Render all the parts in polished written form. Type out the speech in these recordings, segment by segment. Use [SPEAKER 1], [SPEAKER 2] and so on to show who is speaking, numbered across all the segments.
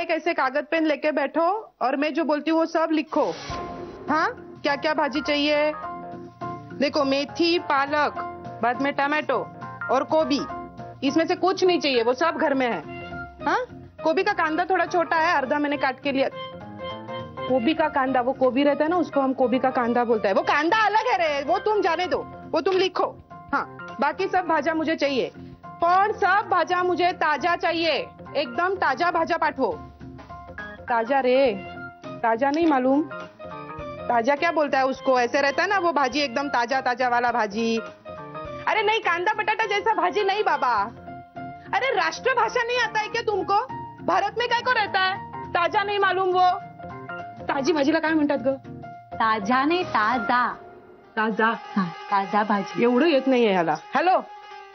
[SPEAKER 1] एक ऐसे कागज पेन लेके बैठो और मैं जो बोलती हूँ वो सब लिखो। हाँ, क्या क्या भाजी चाहिए? देखो, मेथी, पालक, बाद में टमाटो और गोभी। इसमें से कुछ नहीं चाहिए, वो सब घर में है। हाँ, गोभी का कांदा थोड़ा छोटा है, आधा मैंने काट के लिया। गोभी का कांदा, वो गोभी रहता है ना, उसको हम गोभी का कांदा बोलता है। वो कांदा अलग है रे, वो तुम जाने दो, वो तुम लिखो। हाँ, बाकी सब भाजा मुझे चाहिए, पर सब भाजा मुझे ताजा चाहिए, एकदम ताजा भाजा पाठवो। ताजा रे, ताजा नहीं मालूम? ताजा क्या बोलता है उसको? ऐसे रहता है ना वो भाजी, एकदम ताजा ताजा वाला भाजी। अरे नहीं, कांदा बटाटा जैसा भाजी नहीं बाबा। अरे राष्ट्रभाषा नहीं आता है क्या तुमको? भारत में काय को रहता है? ताजा नहीं मालूम वो? ताजी भाजीला काय म्हणतात ग?
[SPEAKER 2] ताजा नाही, ताजा.
[SPEAKER 1] ताजा.
[SPEAKER 2] हाँ, ताजा भाजी.
[SPEAKER 1] एवढं येत नाहीये ह्याला. हॅलो,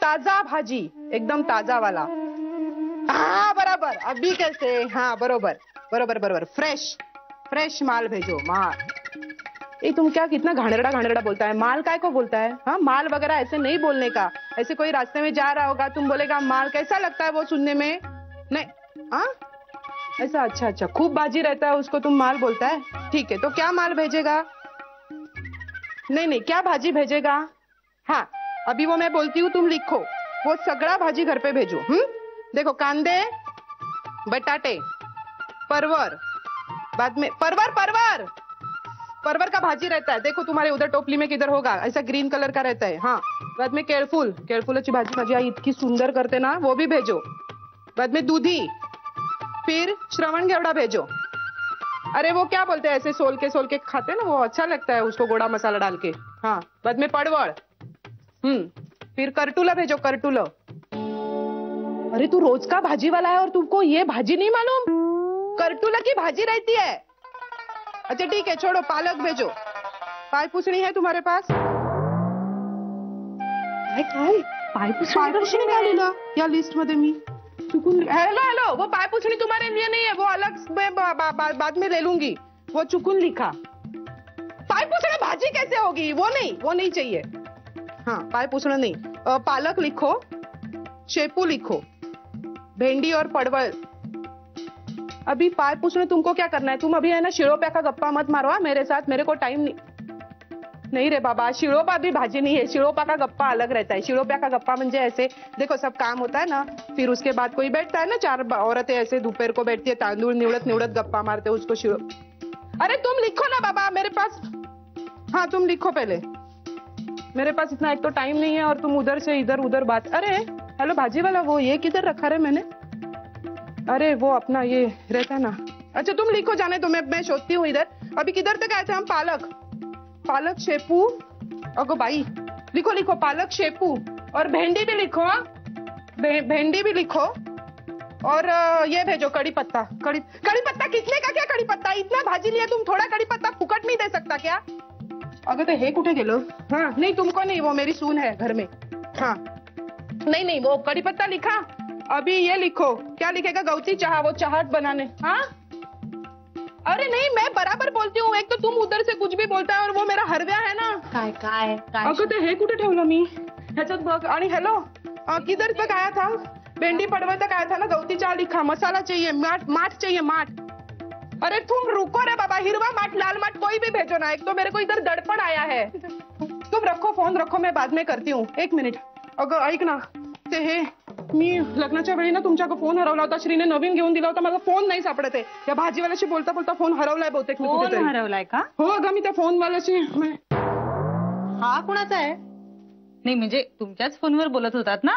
[SPEAKER 1] ताजा भाजी, एकदम ताजा वाला. हाँ बराबर, अभी कैसे? हाँ बरोबर बरोबर बरोबर. फ्रेश फ्रेश माल भेजो, माल. ये तुम क्या कितना घाणेरडा घाणेरडा बोलता है? माल काय को बोलता है? हाँ, माल वगैरह ऐसे नहीं बोलने का. ऐसे कोई रास्ते में जा रहा होगा, तुम बोलेगा माल, कैसा लगता है वो सुनने में? नहीं. हाँ ऐसा? अच्छा अच्छा, खूब भाजी रहता है उसको तुम माल बोलता है? ठीक है, तो क्या माल भेजेगा? नहीं नहीं, क्या भाजी भेजेगा? हाँ, अभी वो मैं बोलती हूँ, तुम लिखो. वो सगळा भाजी घर पे भेजो. देखो, कांदे, बटाटे, परवर, बाद में परवर परवर परवर का भाजी रहता है. देखो तुम्हारे उधर टोपली में किधर होगा, ऐसा ग्रीन कलर का रहता है. हाँ, बाद में केळफूल, केळफूलाची भाजी माझी आई इतकी सुंदर करते ना, वो भी भेजो. बाद में दूधी, फिर श्रवण घेवड़ा भेजो. अरे वो क्या बोलते हैं, ऐसे सोल के खाते ना, वो अच्छा लगता है उसको गोड़ा मसाला डाल के. हाँ, बाद में पड़वड़. फिर करटुला भेजो, करटुला. अरे तू रोज का भाजी वाला है और तुमको ये भाजी नहीं मालूम? करटुला की भाजी रहती है. अच्छा ठीक है, छोड़ो, पालक भेजो. पाय पुसणी है तुम्हारे पास?
[SPEAKER 2] पाय
[SPEAKER 1] पुसणी काढलेला या लिस्ट मध्ये मी चुकून. हेलो हेलो, वो पाय पुसणी तुम्हारे लिए नहीं है, वो अलग में बाद में ले लूंगी. वो चुकून लिखा. पाय पुसणी भाजी कैसे होगी? वो नहीं चाहिए. हाँ, पाय पुसणी नहीं. पालक लिखो, शेपू लिखो, भेंडी और परवल. अभी पाय पूछने तुमको क्या करना है? तुम अभी है ना शिरोप्या का गप्पा मत मारो मेरे साथ, मेरे को टाइम नहीं रे बाबा. शिरोपा भी भाजी नहीं है, शिरोपा का गप्पा अलग रहता है. शिरोप्या का गप्पा म्हणजे ऐसे, देखो सब काम होता है ना, फिर उसके बाद कोई बैठता है ना, 4 औरतें ऐसे दोपहर को बैठती है, तांदूळ निवडत निवडत गप्पा मारते, उसको शिरो. अरे तुम लिखो ना बाबा मेरे पास. हाँ तुम लिखो पहले, मेरे पास इतना एक तो टाइम नहीं है, और तुम उधर से इधर उधर बात. अरे हेलो भाजी वाला, वो ये किधर रखा रे मैंने? अरे वो अपना ये रहता है ना. अच्छा तुम लिखो, जाने तो मैं शोधती हूँ इधर. अभी किधर तक आए थे हम? पालक शेपू. अगो भाई, लिखो लिखो, पालक शेपू और भेंडी भी लिखो. भेंडी भी लिखो. और ये भेजो कड़ी पत्ता. कड़ी पत्ता किसने का? क्या कड़ी पत्ता? इतना भाजी लिया तुम, थोड़ा कड़ी पत्ता फुकट नहीं दे सकता क्या? अगं ते हे कुठे गेलो? हाँ नहीं, तुमको नहीं, वो मेरी सून है घर में. हाँ नहीं, वो कड़ी पत्ता लिखा. अभी ये लिखो, क्या लिखेगा? गौती चाह, वो चाहत बनाने. हाँ अरे नहीं, मैं बराबर बोलती हूँ. एक तो तुम उधर से कुछ भी बोलता है, और वो मेरा हरव्या है ना.
[SPEAKER 2] काय
[SPEAKER 1] अगं ते हे कुठे ठेवलं मी? ह्याच्यात बघ. आणि हॅलो, किधर तक आया था? भेंडी पड़वल तक आया था ना. गौती चाह लिखा. मसाला चाहिए, माठ चाहिए, माठ. अरे तुम रुको रे बाबा, हिरवा माठ, लाल माठ कोई भी भेजो ना. एक तो मेरे को इधर दड़पण आया है. तुम रखो फोन, रखो, मैं बाद में करती हूँ. 1 मिनिट. अगं ऐक ना, ते हे मी लग्नाच्या वेळी ना तुमच्याकडे फोन हरवला होता. श्रीने नवीन घेऊन दिला होता, माझा फोन नाही सापडत आहे. या भाजीवाल्याशी बोलता बोलता फोन हरवलाय बहुतेक.
[SPEAKER 2] फोन हरवलाय का?
[SPEAKER 1] हो अगं, मी त्या फोनवाल्याशी.
[SPEAKER 2] हा कुणाचा आहे? नाही म्हणजे तुमच्याच फोनवर बोलत होतात ना.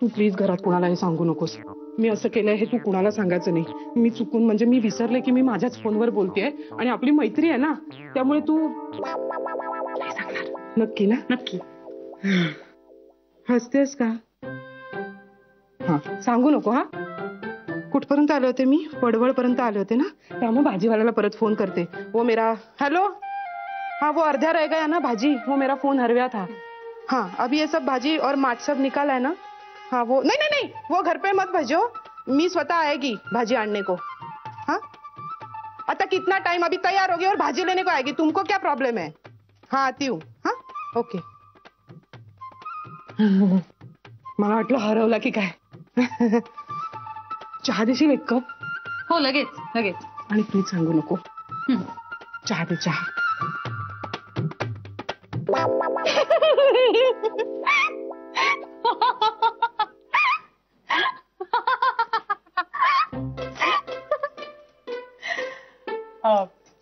[SPEAKER 1] तू प्लीज घरात कुणालाही सांगू नकोस. मी असं केलंय हे तू कुणाला सांगायचं नाही. मी चुकून, म्हणजे मी विसरले की मी माझ्याच फोनवर बोलतेय, आणि आपली मैत्री आहे ना, त्यामुळे तू सांगणार नक्की ना? नक्की. हसतेस का? हा सांगू नको. हा कुठपर्यंत आले होते मी? पडवळ पर्यंत आले होते ना. त्यामुळे भाजीवाल्याला परत फोन करते. वो मेरा, हेलो, हाँ वो अर्धा रह गया ना भाजी, वो मेरा फोन हरव्या था. हाँ अभी ये सब भाजी और माठ सब निकाला है ना. हाँ वो नहीं, वो घर पे मत भेजो, मी स्वतः आएगी भाजी आणने को. हाँ आता कितना टाइम? अभी तैयार होगी और भाजी लेने को आएगी. तुमको क्या प्रॉब्लम है? हाँ आती हूँ. हाँ ओके. मला वाटलं हरवला की काय. चहा देशील एक कप?
[SPEAKER 2] हो लगेच लगेच.
[SPEAKER 1] आणि प्लीज सांगू नको. चहा दे चहा.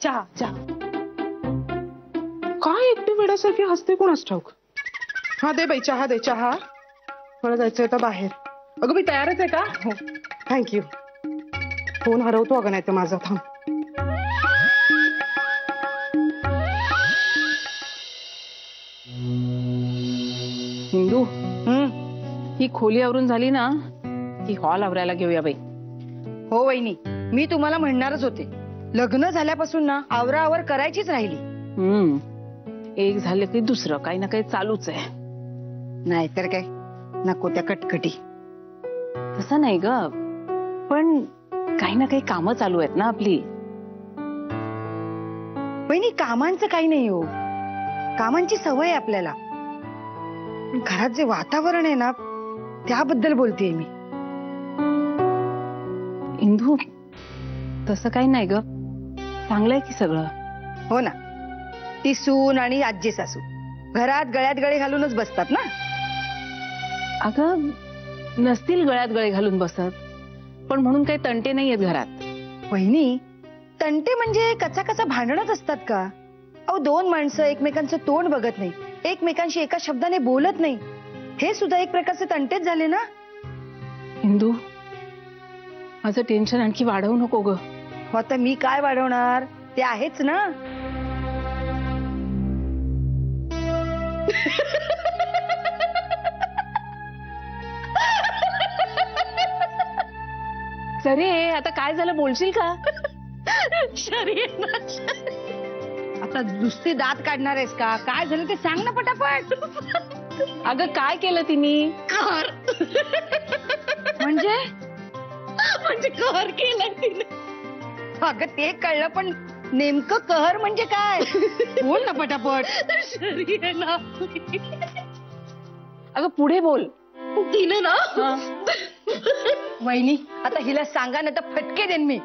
[SPEAKER 1] चहा चहा. काय एकटी वेड्यासारखी हसते कोणास ठाऊक. हा दे बाई चहा दे चहा. मला जायचंय आता बाहेर. अगं मी तयारच आहे का? हो थँक्यू. फोन हरवतो अगं नाही तर माझा. थांब. हिंदू ही खोली आवरून झाली ना की हॉल आवरायला घेऊया बाई.
[SPEAKER 3] हो वहिनी, मी तुम्हाला म्हणणारच होते. लग्न झाल्यापासून ना आवराआवर करायचीच राहिली.
[SPEAKER 1] एक झालं की दुसरं काही ना काही चालूच आहे.
[SPEAKER 3] नाहीतर काय, नको त्या कटकटी.
[SPEAKER 1] तसं नाही ग, पण काही ना काही कामं चालू आहेत ना आपली.
[SPEAKER 3] वहिनी कामांचं काही नाही हो, कामांची सवय आहे आपल्याला. पण घरात जे वातावरण आहे ना त्याबद्दल बोलतेय मी.
[SPEAKER 1] इंदू तसं काही नाही ग, चांगलंय की सगळं.
[SPEAKER 3] हो ना, ती सून आणि आजी सासू घरात गळ्यात गळे घालूनच बसतात ना.
[SPEAKER 1] अगं नसतील गळ्यात गळे घालून बसत, पण म्हणून काही तंटे नाहीयेत घरात.
[SPEAKER 3] वहिनी तंटे म्हणजे कचा कचा भांडणच असतात का? अहो दोन माणसं एकमेकांचं तोंड बघत नाही, एकमेकांशी एका शब्दाने बोलत नाही, हे सुद्धा एक प्रकारचे तंटेच झाले ना.
[SPEAKER 1] इंदू माझं टेन्शन आणखी वाढवू नको ग.
[SPEAKER 3] हो आता मी काय वाढवणार, ते आहेच ना.
[SPEAKER 1] अरे आता काय झालं बोलशील का?
[SPEAKER 3] आता नुसते दात काढणार आहेस का? काय झालं ते सांग ना पटापट.
[SPEAKER 1] अगं काय केलं तिने?
[SPEAKER 3] म्हणजे
[SPEAKER 2] कहर केलं तिने.
[SPEAKER 3] अगं ते कळलं, पण नेमकं कहर म्हणजे काय? बोल ना पटापट.
[SPEAKER 1] अगं पुढे बोल.
[SPEAKER 2] तिने ना
[SPEAKER 3] वहिनी आता हिला सांगा ना तर फटके देईन मी.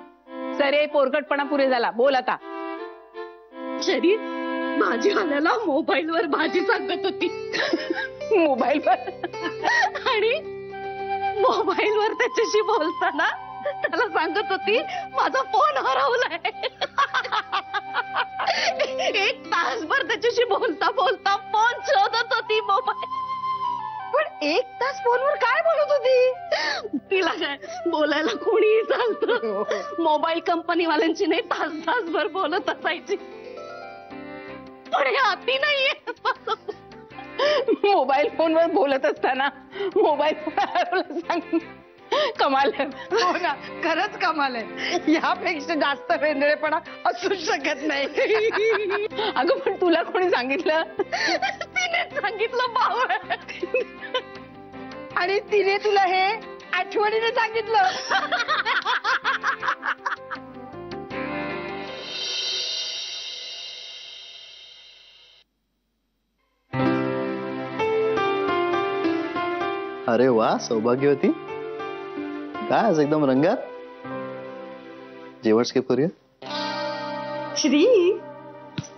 [SPEAKER 1] सरे पोरकटपणा पुरे झाला, बोल आता.
[SPEAKER 2] शरी भाजी आल्याला मोबाईलवर भाजी सांगत होती.
[SPEAKER 1] मोबाईलवर?
[SPEAKER 2] आणि मोबाईलवर त्याच्याशी बोलताना त्याला सांगत होती माझा फोन हरवलाय. एक तासभर त्याच्याशी बोलता बोलता फोन शोधत होती मोबाईल.
[SPEAKER 3] पण एक तास फोनवर काय बोलत होती?
[SPEAKER 2] तिला काय बोलायला कोणीही चालतं. मोबाईल कंपनीवाल्यांची नाही तासभर बोलत असायची. पण हे अति नाहीये.
[SPEAKER 1] मोबाईल फोनवर बोलत असताना मोबाईल फोन सांग. कमाल आहे.
[SPEAKER 3] हो ना, खरंच कमाल आहे. यापेक्षा जास्त वेंदळेपणा असू शकत नाही.
[SPEAKER 1] अगं पण तुला कोणी सांगितलं?
[SPEAKER 2] तिने सांगितलं बावळ.
[SPEAKER 3] आणि तिने तुला हे आठवणीने सांगितलं.
[SPEAKER 4] अरे वा सौभाग्यवती, काय आज एकदम रंगात. जेवण स्किप करूया?
[SPEAKER 2] श्री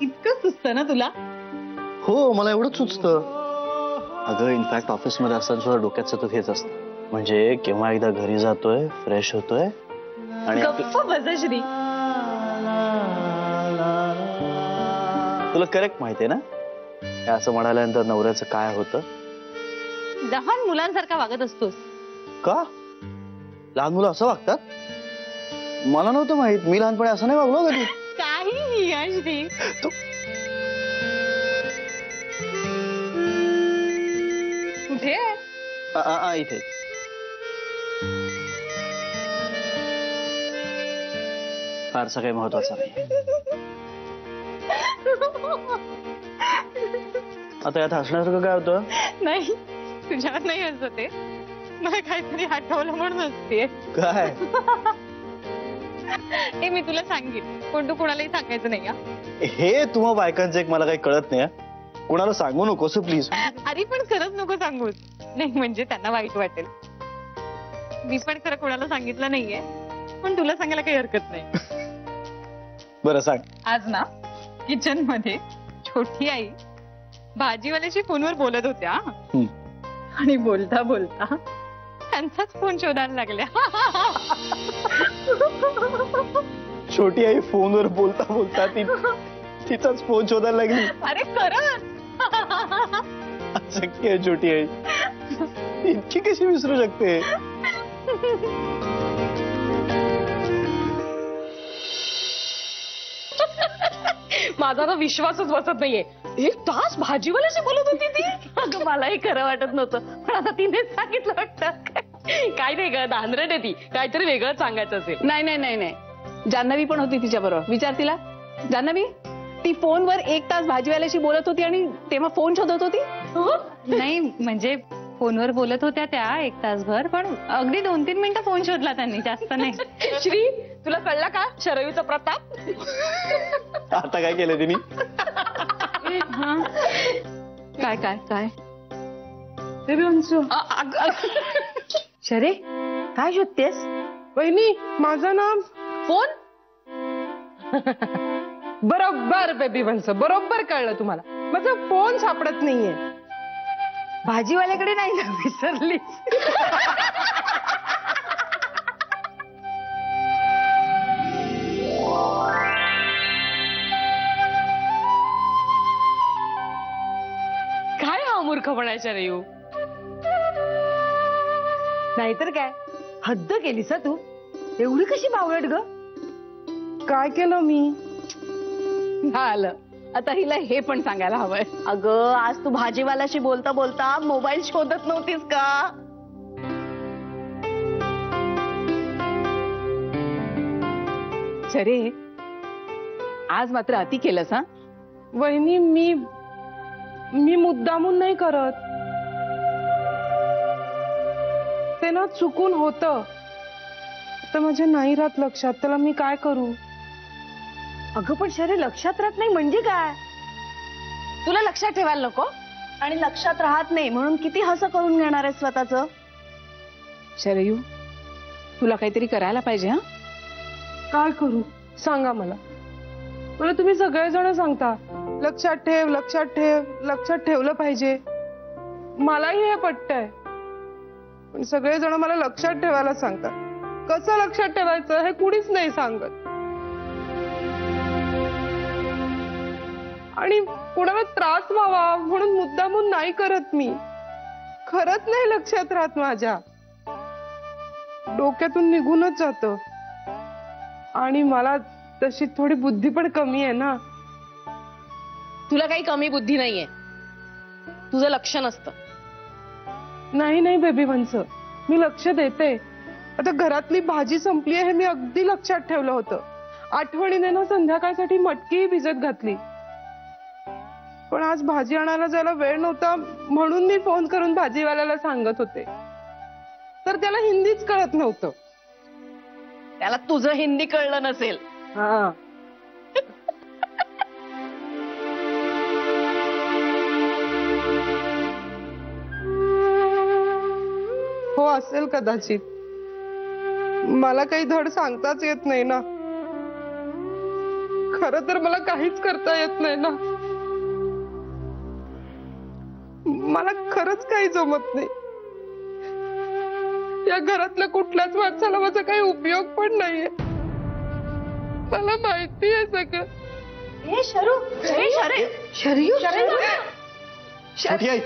[SPEAKER 2] इतकं सुचतं ना तुला?
[SPEAKER 4] हो मला एवढंच सुचतं. अगं इनफॅक्ट ऑफिस मध्ये असताना सुद्धा डोक्यात सतत हेच असतं, म्हणजे केव्हा एकदा घरी जातोय, फ्रेश होतोय आणि
[SPEAKER 2] गप्प बसा श्री.
[SPEAKER 4] तुला करेक्ट माहितीये ना हे असं म्हणाल्यानंतर नवऱ्याचं काय होतं?
[SPEAKER 2] लहान मुलांसारखा वागत असतोस.
[SPEAKER 4] का लहान मुलं असं वागतात? मला नव्हतं माहित. मी लहानपणी असं नाही वागलो कधी.
[SPEAKER 2] काही श्री.
[SPEAKER 4] तू
[SPEAKER 2] कुठे
[SPEAKER 4] इथे. फारसा काही महत्वाचा नाही. आता यात हसण्यासारखं काय होतं?
[SPEAKER 2] नाही तुझ्यावर नाही असं, ते मला काहीतरी आठवलं म्हणून असते.
[SPEAKER 4] काय?
[SPEAKER 2] हे मी तुला सांगेन, पण तू कोणालाही सांगायचं नाही.
[SPEAKER 4] हे तुम्हा बायकांचं एक मला काही कळत नाही. कोणाला सांगू नकोस प्लीज.
[SPEAKER 2] अरे पण खरंच नको सांगूस, नाही म्हणजे त्यांना वाईट वाटेल.
[SPEAKER 5] मी पण खरं कोणाला सांगितलं नाहीये, पण तुला सांगायला काही हरकत नाही.
[SPEAKER 4] बरं सांग.
[SPEAKER 5] आज ना किचन मध्ये छोटी आई भाजीवाल्याशी फोनवर बोलत होत्या
[SPEAKER 4] हं.
[SPEAKER 5] आणि बोलता बोलता त्यांचाच फोन शोधायला लागल्या.
[SPEAKER 4] छोटी आई फोनवर बोलता बोलता तिचाच फोन शोधायला लागली.
[SPEAKER 5] अरे खरंच.
[SPEAKER 4] शक्य आहे छोटी आई इतकी कशी विसरू शकते.
[SPEAKER 1] माझा ना विश्वासच बसत नाहीये. 1 तास भाजीवाल्याशी बोलत होती ती.
[SPEAKER 2] अगं मलाही खरं वाटत नव्हतं, पण आता तिनेच सांगितलं वाटतं.
[SPEAKER 1] काय नाही ग, धांदरट आहे ती. काहीतरी वेगळं सांगायचं असेल.
[SPEAKER 6] नाही नाही नाही नाही, जान्हवी पण होती तिच्या बरोबर. विचार तिला. जान्हवी, ती फोनवर 1 तास भाजीवाल्याशी बोलत होती आणि तेव्हा फोन शोधत होती.
[SPEAKER 5] नाही म्हणजे फोनवर बोलत होत्या त्या 1 तासभर, पण अगदी 2-3 मिनिटं फोन शोधला त्यांनी, जास्त नाही.
[SPEAKER 1] श्री, तुला कळला का शरयूचा प्रताप?
[SPEAKER 4] आता काय केलं तिने?
[SPEAKER 6] काय काय काय
[SPEAKER 3] शरे, काय शोधतेस?
[SPEAKER 1] वहिनी, माझं नाम फोन. बरोबर बेबी वंस, बरोबर कळलं तुम्हाला. माझा फोन सापडत नाहीये.
[SPEAKER 3] भाजीवाल्याकडे नाही ना विसरलीस?
[SPEAKER 1] काय हा मूर्खपणा शरयू?
[SPEAKER 3] नाहीतर काय, हद्द केलीस तू. एवढी कशी बावळट ग?
[SPEAKER 1] काय केलं मी?
[SPEAKER 6] आलं आता हिला हे पण सांगायला हवंय.
[SPEAKER 2] अगं आज तू भाजीवाल्याशी बोलता बोलता मोबाईल शोधत नव्हतीस का?
[SPEAKER 6] शरे, आज मात्र अति केलंस. हा,
[SPEAKER 1] वहिनी, मी मुद्दामून नाही करत. ते ना चुकून होतं. तर माझ्या नाही राहत लक्षात. त्याला मी काय करू?
[SPEAKER 3] अगं पण शरे, लक्षात राहत नाही म्हणजे काय?
[SPEAKER 2] तुला लक्षात ठेवायला नको? आणि लक्षात राहत नाही म्हणून किती हसं करून घेणार आहे स्वतःच?
[SPEAKER 6] शरयू, तुला काहीतरी करायला पाहिजे. हा,
[SPEAKER 1] काय करू सांगा मला. मला तुम्ही सगळेजण सांगता लक्षात ठेव, लक्षात ठेव, लक्षात ठेवलं पाहिजे. मलाही हे पटतंय, पण सगळेजण मला लक्षात ठेवायला सांगतात. कसं लक्षात ठेवायचं हे कुणीच नाही सांगत. आणि कोणाला त्रास व्हावा म्हणून मुद्दामून नाही करत मी. खरंच नाही लक्षात राहत माझ्या. डोक्यातून निघूनच जातं. आणि मला तशी थोडी बुद्धी पण कमी आहे ना.
[SPEAKER 2] तुला काही कमी बुद्धी नाहीये, तुझं लक्ष नसतं.
[SPEAKER 1] नाही नाही बेबी वंस, मी लक्ष देते. आता घरातली भाजी संपली आहे हे मी अगदी लक्षात ठेवलं होतं. आठवणीने ना संध्याकाळसाठी मटकीही भिजत घातली. पण आज भाजी आणायला जायला वेळ नव्हता म्हणून मी फोन करून भाजीवाल्याला सांगत होते. तर त्याला हिंदीच कळत नव्हतं.
[SPEAKER 2] त्याला तुझं हिंदी कळलं नसेल.
[SPEAKER 1] हा, हो असेल कदाचित. मला काही धड सांगताच येत नाही ना. खरं तर मला काहीच करता येत नाही ना. मला खरंच काही जमत नाही. या घरातल्या कुठल्याच माणसाला माझा काही उपयोग पण नाहीये. मला माहिती आहे सगळं.
[SPEAKER 2] हे शरू, हे शरे,
[SPEAKER 3] शरयू,
[SPEAKER 4] छोटी आई,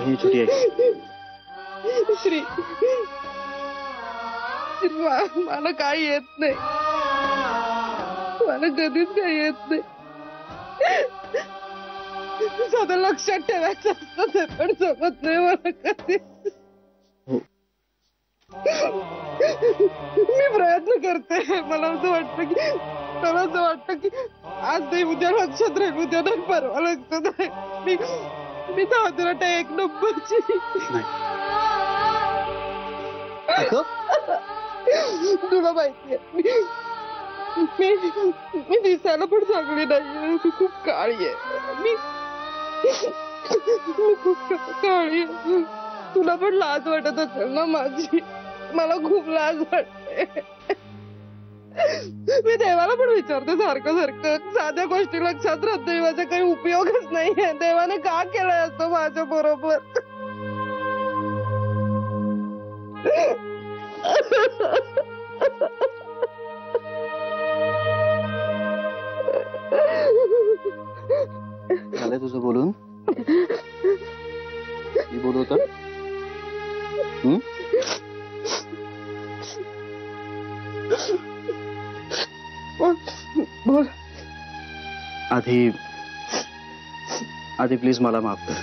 [SPEAKER 4] ही छोटी आई.
[SPEAKER 1] श्री, मला काही येत नाही. मला कधीच काही येत नाही. साधं लक्षात ठेवायचं असतं ते पण जमत नाही मला कधी. मी प्रयत्न करते. मला असं वाटतं की आज नाही उद्या लक्षात राहील, उद्या नाही परवा लक्षात राहील. मी धावत एक नंबरची.
[SPEAKER 4] अगं
[SPEAKER 1] तुला माहितीये मी दिसायला पण चांगली नाही, मी खूप काळी आहे. मी खूप काळी आहे. तुला पण लाज वाटत असेल ना माझी. मला खूप लाज वाटते. मी देवाला पण विचारते सारखं साध्या गोष्टी लक्षात राहत नाही. माझा काही उपयोगच नाहीये. देवाने का केलंय असं माझ्या बरोबर.
[SPEAKER 4] झालंय तुझं बोलून? मी बोलवतो.
[SPEAKER 1] बोल.
[SPEAKER 4] आधी प्लीज मला माफ कर.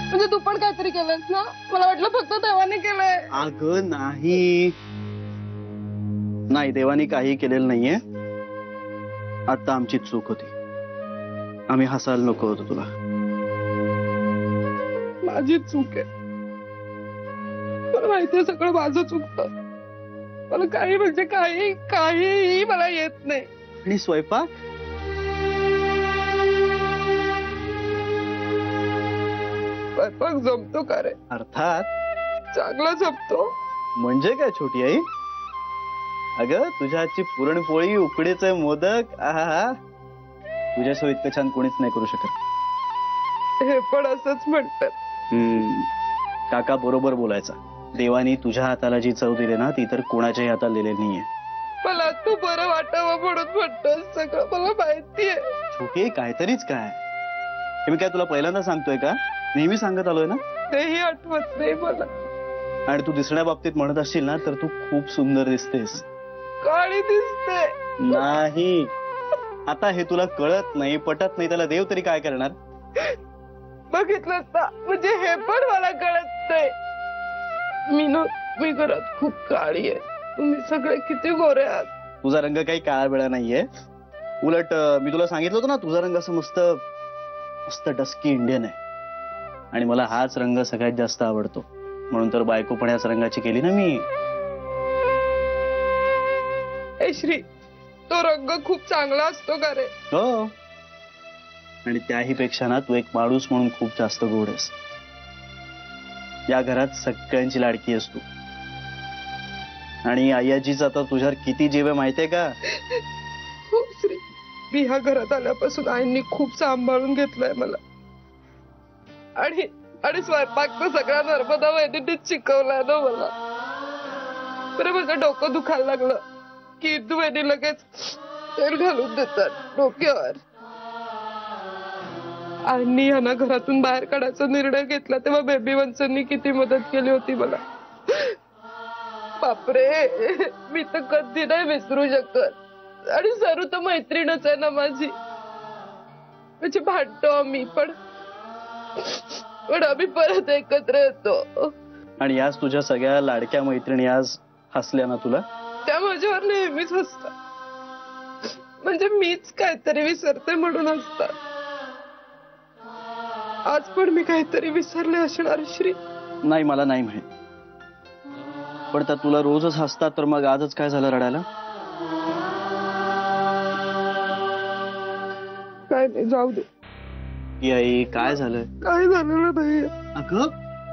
[SPEAKER 1] म्हणजे तू पण काहीतरी केलंस ना? मला वाटलं फक्त देवाने केलंय.
[SPEAKER 4] अगं नाही, देवानी काही केलेलं नाहीये. आता आमची चूक होती. आम्ही हसायला नको होतो तुला.
[SPEAKER 1] माझी चूक आहे. मला माहितीये सगळं माझं चुकतं. मला काही म्हणजे काहीही मला येत नाही.
[SPEAKER 4] आणि स्वयंपाक
[SPEAKER 1] जमतो का रे?
[SPEAKER 4] अर्थात
[SPEAKER 1] चांगला जमतो.
[SPEAKER 4] म्हणजे काय छोटी आई? अगं तुझ्या हातची पुरणपोळी, उकडीचे मोदक, आहा, तुझ्याशिवाय इतकं छान कोणीच नाही करू शकत.
[SPEAKER 1] हे पण असंच म्हणतात.
[SPEAKER 4] काका बरोबर बोलायचा. देवानी तुझ्या हाताला जी चव दिली ना ती तर कोणाच्याही हाताला दिलेली नाहीये.
[SPEAKER 1] मला तू बरं वाटावं म्हणून म्हणतोस सगळं. मला माहितीये.
[SPEAKER 4] छोटी काहीतरीच काय. हे मी काय तुला पहिल्यांदा सांगतोय का? नेहमी सांगत आलोय ना.
[SPEAKER 1] तेही आठवत नाही मला.
[SPEAKER 4] आणि तू दिसण्या बाबतीत म्हणत असशील ना तर तू खूप सुंदर दिसतेस.
[SPEAKER 1] काळी दिसते
[SPEAKER 4] नाही, आता हे तुला कळत नाही, पटत नाही. त्याला देव तरी काय करणार?
[SPEAKER 1] बघितलंस ना, म्हणजे हे पण मला कळत नाही. मी घरात खूप काळी आहे. तुम्ही सगळे किती गोरे आहात.
[SPEAKER 4] तुझा रंग काही काळा वेळा नाहीये. उलट मी तुला सांगितलं होतं ना तुझा रंग असं मस्त मस्त डस्की इंडियन आहे. आणि मला हाच रंग सगळ्यात जास्त आवडतो. म्हणून तर बायको पण याच रंगाची केली ना मी.
[SPEAKER 1] ए श्री, तो रंग खूप चांगला असतो का रे?
[SPEAKER 4] हो, आणि त्याही पेक्षा ना तू एक माणूस म्हणून खूप जास्त गोड आहेस. या घरात सगळ्यांची लाडकी आहेस तू. आणि आयाजीचा तर तुझ्यावर किती जीव आहे माहितीये का?
[SPEAKER 1] हो श्री, मी ह्या घरात आल्यापासून आईंनी खूप सांभाळून घेतलंय मला. आणि स्वयंपाक तर सगळ्या नर्मदा वहिनींनीच शिकवलाय ना मला. बरं माझं डोकं दुखायला लागलं की इंदू वहिनी लगेच तेल घालून देतात डोक्यावर. आईंनी यांना घरातून बाहेर काढायचा निर्णय घेतला तेव्हा बेबी वंचांनी किती मदत केली होती मला. बापरे, मी तर कधी नाही विसरू शकत. आणि सरू तर मैत्रीणच आहे ना माझी. म्हणजे भांडतो आम्ही पण आम्ही परत एकत्र येतो.
[SPEAKER 4] आणि आज तुझ्या सगळ्या लाडक्या मैत्रिणी आज हसल्या ना तुला?
[SPEAKER 1] त्या माझ्यावर नेहमीच हसतात. म्हणजे मीच काहीतरी विसरते म्हणून हसतात. आज पण मी काहीतरी विसरले असणार श्री.
[SPEAKER 4] नाही, मला नाही माहित. पण त्या तुला रोजच हसतात तर मग आजच काय झालं रडायला?
[SPEAKER 1] काय नाही, जाऊ दे.
[SPEAKER 4] की आई काय झालंय?
[SPEAKER 1] काय झालेलं नाही.
[SPEAKER 4] अगं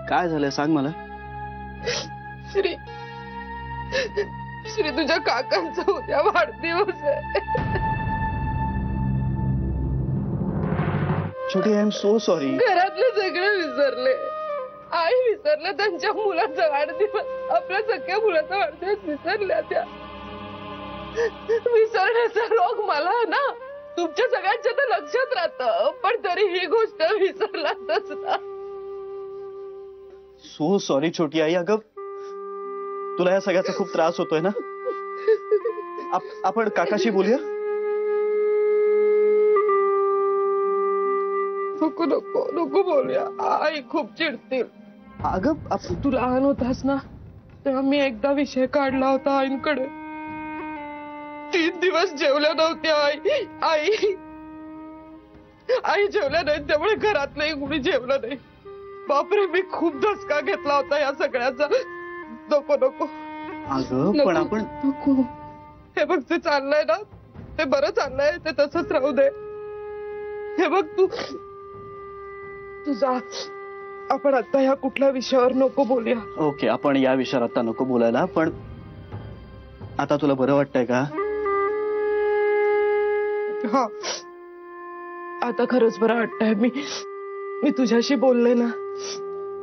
[SPEAKER 4] काय झालंय सांग मला.
[SPEAKER 1] श्री, तुझ्या काकांचा उद्या वाढदिवस आहे.
[SPEAKER 4] छोटी, आय एम सो सॉरी.
[SPEAKER 1] घरातले सगळे विसरले. आई विसरल्या त्यांच्या मुलाचा वाढदिवस. आपल्या सगळ्या मुलाचा वाढदिवस विसरल्या त्या. विसरण्याचा रोग मला ना. तुमच्या सगळ्यांच्या तर लक्षात राहतं, पण तरी ही गोष्ट विसरलाच ना.
[SPEAKER 4] सो सॉरी छोटी आई. अगं तुला या सगळ्याचा खूप त्रास होतोय ना. आपण काकाशी बोलूया.
[SPEAKER 1] नको नको नको बोलूया. आई खूप चिडतील.
[SPEAKER 4] अगं
[SPEAKER 1] तू लहान होतास ना तेव्हा मी एकदा विषय काढला होता आईंकडे. 3 दिवस जेवल्या नव्हत्या आई जेवल्या नाही, त्यामुळे घरात नाही कुणी जेवलं नाही. बापरे, मी खूप धसका घेतला होता या सगळ्याचा. नको नको
[SPEAKER 4] अगं पण आपण
[SPEAKER 1] नको. हे बघ जे चाललंय ना ते बरं चाललंय, ते तसंच राहू दे. हे बघ तू जा. आपण आता ह्या कुठल्या विषयावर नको बोलूया.
[SPEAKER 4] ओके, आपण या विषयावर आता नको बोलायला. पण आता तुला बरं वाटतंय का?
[SPEAKER 1] हा, आता खरंच बरं वाटतंय. मी तुझ्याशी बोलले ना,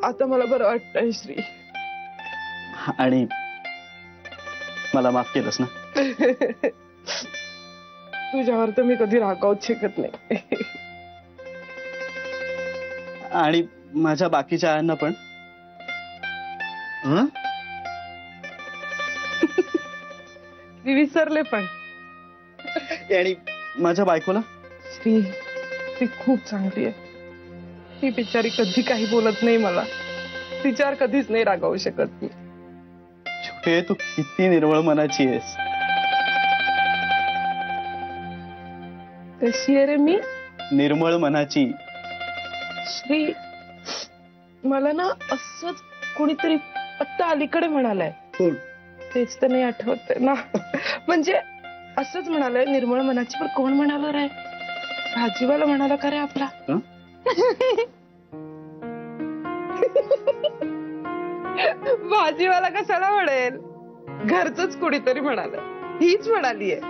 [SPEAKER 1] आता मला बरं वाटतंय श्री.
[SPEAKER 4] आणि मला माफ केलंस ना?
[SPEAKER 1] तुझ्यावर तर मी कधी रागावूच शकत नाही.
[SPEAKER 4] आणि माझ्या बाकीच्या आयांना पण. हं?
[SPEAKER 1] मी विसरले पण.
[SPEAKER 4] आणि माझ्या बायकोला.
[SPEAKER 1] श्री, ती खूप चांगली आहे. ती बिचारी कधी काही बोलत नाही मला. तिच्यावर कधीच नाही रागावू शकत मी.
[SPEAKER 4] हे तू किती निर्मळ मनाची आहेस.
[SPEAKER 1] कशी आहे रे मी?
[SPEAKER 4] निर्मळ मनाची.
[SPEAKER 1] श्री, मला ना असंच कोणीतरी आत्ता अलीकडे म्हणालंय.
[SPEAKER 4] कोण?
[SPEAKER 1] तेच तर नाही आठवत ना. म्हणजे असंच म्हणालंय निर्मळ मनाची. पण कोण म्हणाल रे? भाजीवाला म्हणाला का रे आपला?
[SPEAKER 4] हं?
[SPEAKER 1] भाजीवाला कशाला म्हणेल? घरचंच कुणीतरी म्हणाल. हीच म्हणालीये.